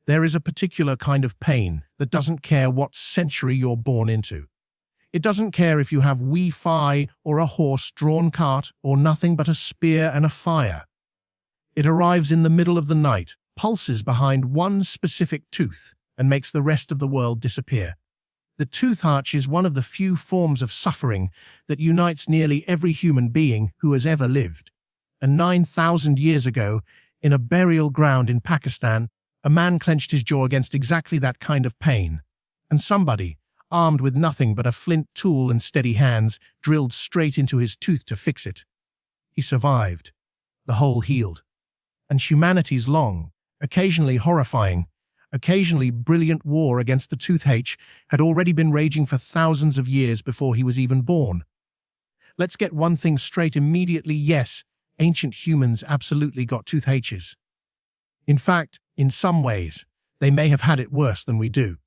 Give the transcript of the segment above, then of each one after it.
There is a particular kind of pain that doesn't care what century you're born into. It doesn't care if you have Wi-Fi or a horse-drawn cart or nothing but a spear and a fire. It arrives in the middle of the night, pulses behind one specific tooth, and makes the rest of the world disappear. The toothache is one of the few forms of suffering that unites nearly every human being who has ever lived. And 9,000 years ago, in a burial ground in Pakistan, a man clenched his jaw against exactly that kind of pain, and somebody, armed with nothing but a flint tool and steady hands, drilled straight into his tooth to fix it. He survived. The hole healed. And humanity's long, occasionally horrifying, occasionally brilliant war against the toothache had already been raging for thousands of years before he was even born. Let's get one thing straight immediately. Yes, ancient humans absolutely got toothaches. In fact, in some ways, they may have had it worse than we do.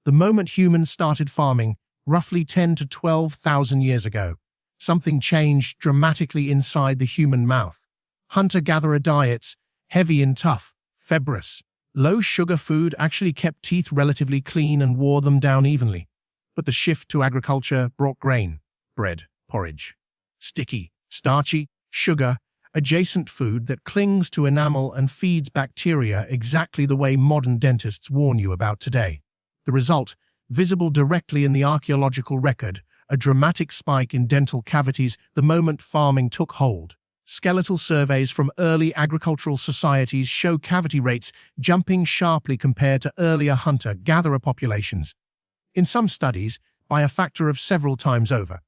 The moment humans started farming, roughly 10 to 12,000 years ago, something changed dramatically inside the human mouth. Hunter-gatherer diets, heavy and tough, fibrous, low-sugar food actually kept teeth relatively clean and wore them down evenly. But the shift to agriculture brought grain, bread, porridge, sticky, starchy, sugar, adjacent food that clings to enamel and feeds bacteria exactly the way modern dentists warn you about today. The result, visible directly in the archaeological record, a dramatic spike in dental cavities the moment farming took hold. Skeletal surveys from early agricultural societies show cavity rates jumping sharply compared to earlier hunter-gatherer populations. In some studies, by a factor of several times over.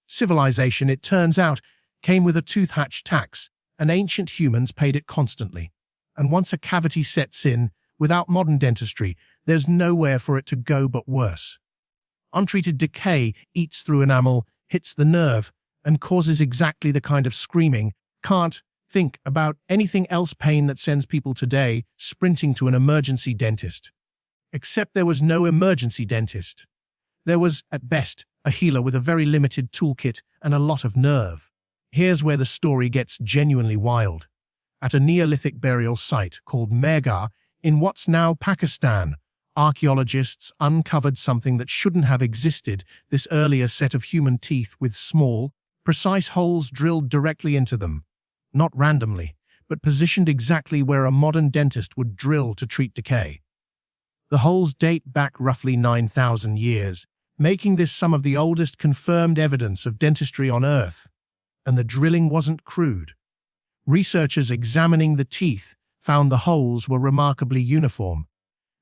Civilization, it turns out, came with a toothache tax, and ancient humans paid it constantly. And once a cavity sets in, without modern dentistry, there's nowhere for it to go but worse. Untreated decay eats through enamel, hits the nerve, and causes exactly the kind of screaming, can't think about anything else pain that sends people today sprinting to an emergency dentist. Except there was no emergency dentist. There was, at best, a healer with a very limited toolkit and a lot of nerve. Here's where the story gets genuinely wild. At a Neolithic burial site called Mehrgarh in what's now Pakistan, archaeologists uncovered something that shouldn't have existed, this earlier set of human teeth with small, precise holes drilled directly into them. Not randomly, but positioned exactly where a modern dentist would drill to treat decay. The holes date back roughly 9,000 years, making this some of the oldest confirmed evidence of dentistry on Earth. And the drilling wasn't crude. Researchers examining the teeth found the holes were remarkably uniform,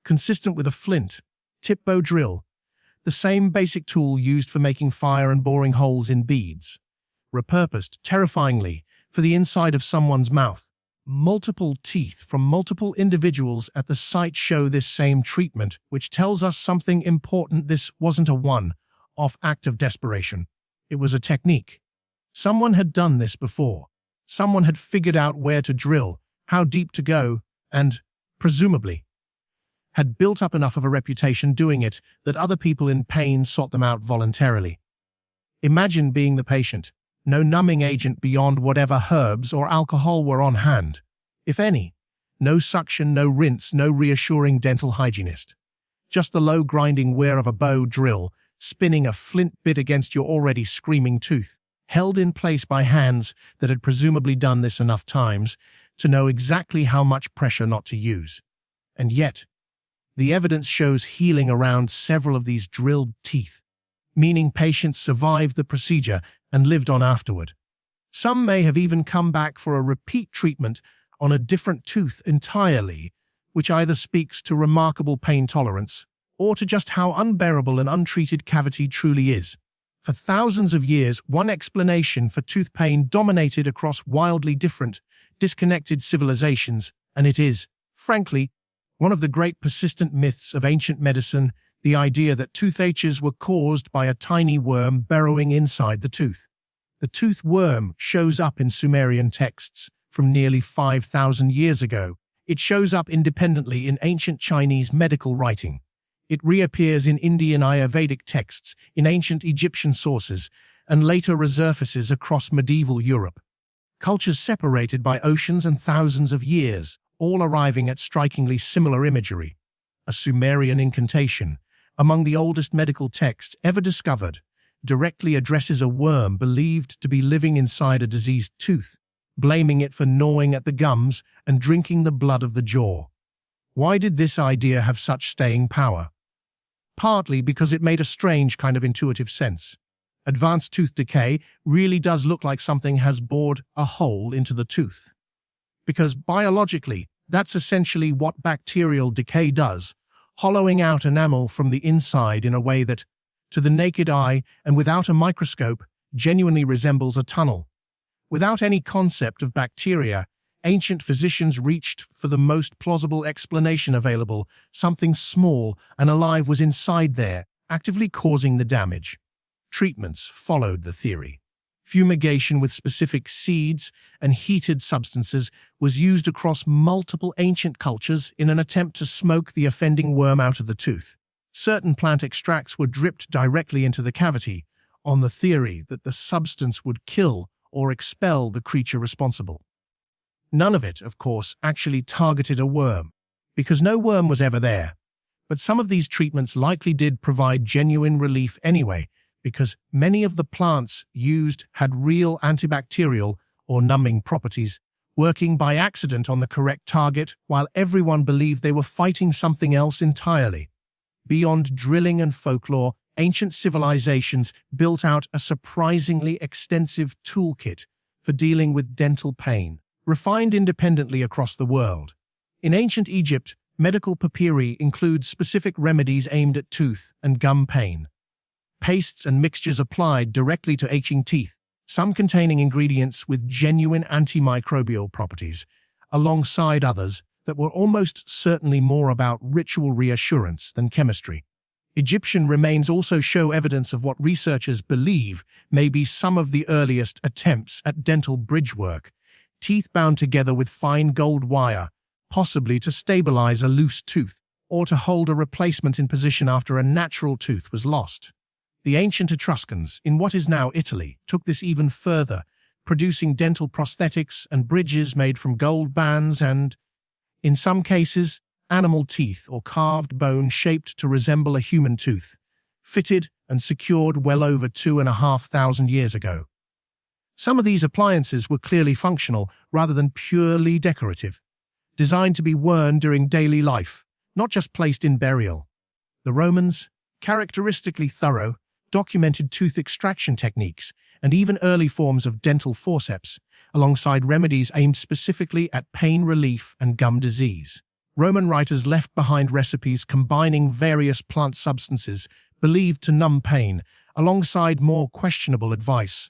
consistent with a flint, tip bow drill, the same basic tool used for making fire and boring holes in beads, repurposed, terrifyingly, for the inside of someone's mouth. Multiple teeth from multiple individuals at the site show this same treatment, which tells us something important. This wasn't a one-off act of desperation. It was a technique. Someone had done this before. Someone had figured out where to drill, how deep to go, and, presumably, had built up enough of a reputation doing it that other people in pain sought them out voluntarily. Imagine being the patient. No numbing agent beyond whatever herbs or alcohol were on hand, if any. No suction, no rinse, no reassuring dental hygienist. Just the low grinding wear of a bow drill, spinning a flint bit against your already screaming tooth, held in place by hands that had presumably done this enough times to know exactly how much pressure not to use. And yet, the evidence shows healing around several of these drilled teeth, meaning patients survived the procedure and lived on afterward. Some may have even come back for a repeat treatment on a different tooth entirely, which either speaks to remarkable pain tolerance or to just how unbearable an untreated cavity truly is. For thousands of years, one explanation for tooth pain dominated across wildly different, disconnected civilizations, and it is, frankly, one of the great persistent myths of ancient medicine, the idea that toothaches were caused by a tiny worm burrowing inside the tooth. The tooth worm shows up in Sumerian texts from nearly 5,000 years ago. It shows up independently in ancient Chinese medical writing. It reappears in Indian Ayurvedic texts, in ancient Egyptian sources, and later resurfaces across medieval Europe. Cultures separated by oceans and thousands of years, all arriving at strikingly similar imagery. a Sumerian incantation, among the oldest medical texts ever discovered, directly addresses a worm believed to be living inside a diseased tooth, blaming it for gnawing at the gums and drinking the blood of the jaw. Why did this idea have such staying power? Partly because it made a strange kind of intuitive sense. Advanced tooth decay really does look like something has bored a hole into the tooth. Because biologically, that's essentially what bacterial decay does, hollowing out enamel from the inside in a way that, to the naked eye and without a microscope, genuinely resembles a tunnel. Without any concept of bacteria, ancient physicians reached for the most plausible explanation available. Something small and alive was inside there, actively causing the damage. Treatments followed the theory. Fumigation with specific seeds and heated substances was used across multiple ancient cultures in an attempt to smoke the offending worm out of the tooth. Certain plant extracts were dripped directly into the cavity, on the theory that the substance would kill or expel the creature responsible. None of it, of course, actually targeted a worm, because no worm was ever there. But some of these treatments likely did provide genuine relief anyway, because many of the plants used had real antibacterial or numbing properties, working by accident on the correct target while everyone believed they were fighting something else entirely. Beyond drilling and folklore, ancient civilizations built out a surprisingly extensive toolkit for dealing with dental pain, refined independently across the world. In ancient Egypt, medical papyri include specific remedies aimed at tooth and gum pain. Pastes and mixtures applied directly to aching teeth, some containing ingredients with genuine antimicrobial properties, alongside others that were almost certainly more about ritual reassurance than chemistry. Egyptian remains also show evidence of what researchers believe may be some of the earliest attempts at dental bridgework, teeth bound together with fine gold wire, possibly to stabilize a loose tooth or to hold a replacement in position after a natural tooth was lost. The ancient Etruscans, in what is now Italy, took this even further, producing dental prosthetics and bridges made from gold bands and, in some cases, animal teeth or carved bone shaped to resemble a human tooth, fitted and secured well over 2,500 years ago. Some of these appliances were clearly functional rather than purely decorative, designed to be worn during daily life, not just placed in burial. The Romans, characteristically thorough, documented tooth extraction techniques and even early forms of dental forceps, alongside remedies aimed specifically at pain relief and gum disease. Roman writers left behind recipes combining various plant substances believed to numb pain, alongside more questionable advice.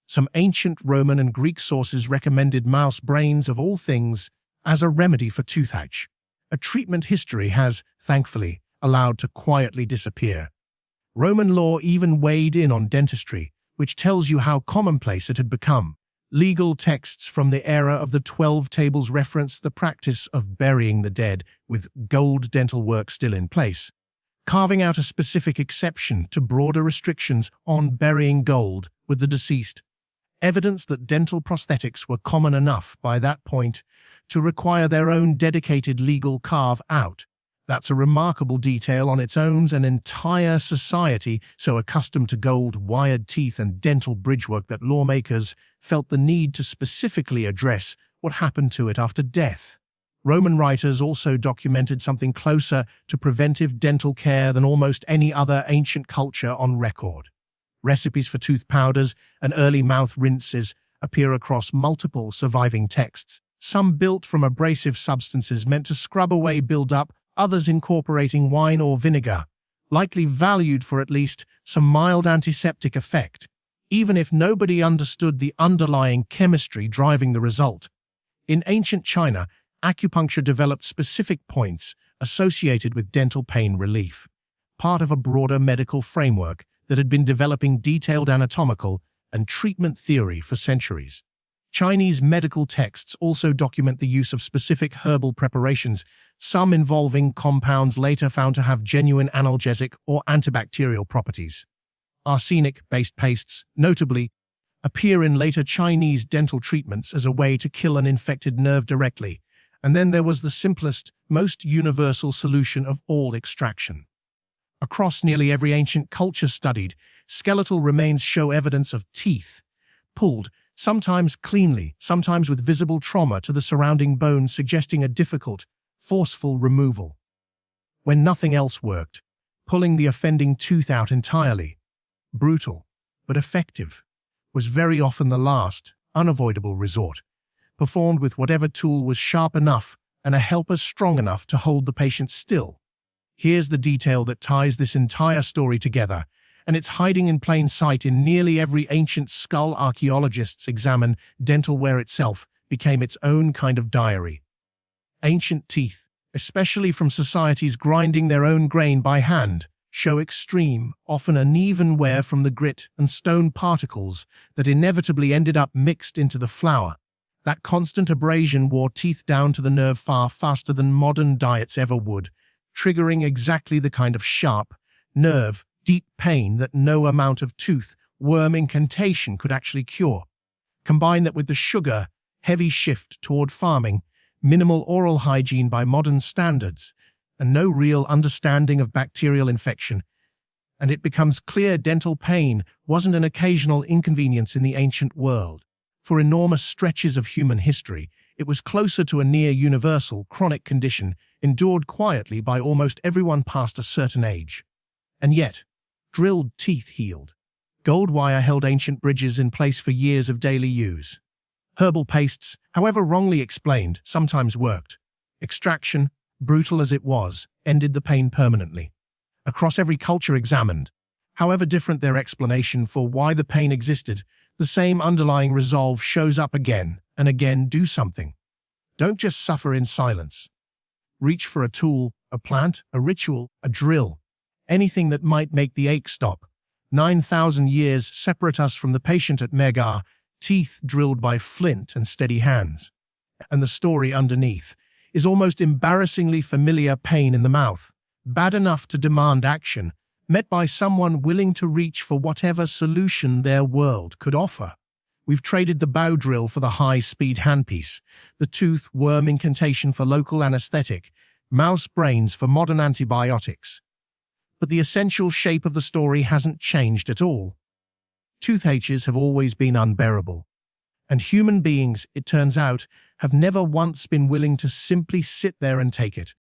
Some ancient Roman and Greek sources recommended mouse brains of all things as a remedy for toothache, a treatment history has, thankfully, allowed to quietly disappear. Roman law even weighed in on dentistry, which tells you how commonplace it had become. Legal texts from the era of the 12 Tables reference the practice of burying the dead, with gold dental work still in place, carving out a specific exception to broader restrictions on burying gold with the deceased. Evidence that dental prosthetics were common enough by that point to require their own dedicated legal carve-out. That's a remarkable detail on its own. An entire society so accustomed to gold-wired teeth and dental bridgework that lawmakers felt the need to specifically address what happened to it after death. Roman writers also documented something closer to preventive dental care than almost any other ancient culture on record. Recipes for tooth powders and early mouth rinses appear across multiple surviving texts, some built from abrasive substances meant to scrub away build-up, others incorporating wine or vinegar, likely valued for at least some mild antiseptic effect, even if nobody understood the underlying chemistry driving the result. In ancient China, acupuncture developed specific points associated with dental pain relief, part of a broader medical framework that had been developing detailed anatomical and treatment theory for centuries. Chinese medical texts also document the use of specific herbal preparations, some involving compounds later found to have genuine analgesic or antibacterial properties. Arsenic-based pastes, notably, appear in later Chinese dental treatments as a way to kill an infected nerve directly, And then there was the simplest, most universal solution of all: extraction. Across nearly every ancient culture studied, skeletal remains show evidence of teeth, pulled, sometimes cleanly, sometimes with visible trauma to the surrounding bones, suggesting a difficult, forceful removal. When nothing else worked, pulling the offending tooth out entirely, brutal but effective, was very often the last, unavoidable resort, performed with whatever tool was sharp enough and a helper strong enough to hold the patient still. Here's the detail that ties this entire story together, and it's hiding in plain sight in nearly every ancient skull archaeologists examine. Dentalware itself became its own kind of diary. Ancient teeth, especially from societies grinding their own grain by hand, show extreme, often uneven wear from the grit and stone particles that inevitably ended up mixed into the flour. That constant abrasion wore teeth down to the nerve far faster than modern diets ever would, triggering exactly the kind of sharp, nerve, deep pain that no amount of tooth worm incantation could actually cure. Combine that with the sugar, heavy shift toward farming, minimal oral hygiene by modern standards, and no real understanding of bacterial infection, and it becomes clear dental pain wasn't an occasional inconvenience in the ancient world. For enormous stretches of human history, it was closer to a near-universal, chronic condition endured quietly by almost everyone past a certain age. And yet, drilled teeth healed. Gold wire held ancient bridges in place for years of daily use. Herbal pastes, however wrongly explained, sometimes worked. Extraction, brutal as it was, ended the pain permanently. Across every culture examined, however different their explanation for why the pain existed, the same underlying resolve shows up again and again: do something. Don't just suffer in silence. Reach for a tool, a plant, a ritual, a drill, anything that might make the ache stop. 9,000 years separate us from the patient at Megar, teeth drilled by flint and steady hands. And the story underneath is almost embarrassingly familiar: pain in the mouth, bad enough to demand action, met by someone willing to reach for whatever solution their world could offer. We've traded the bow drill for the high-speed handpiece, the tooth worm incantation for local anesthetic, mouse brains for modern antibiotics. But the essential shape of the story hasn't changed at all. Toothaches have always been unbearable. And human beings, it turns out, have never once been willing to simply sit there and take it.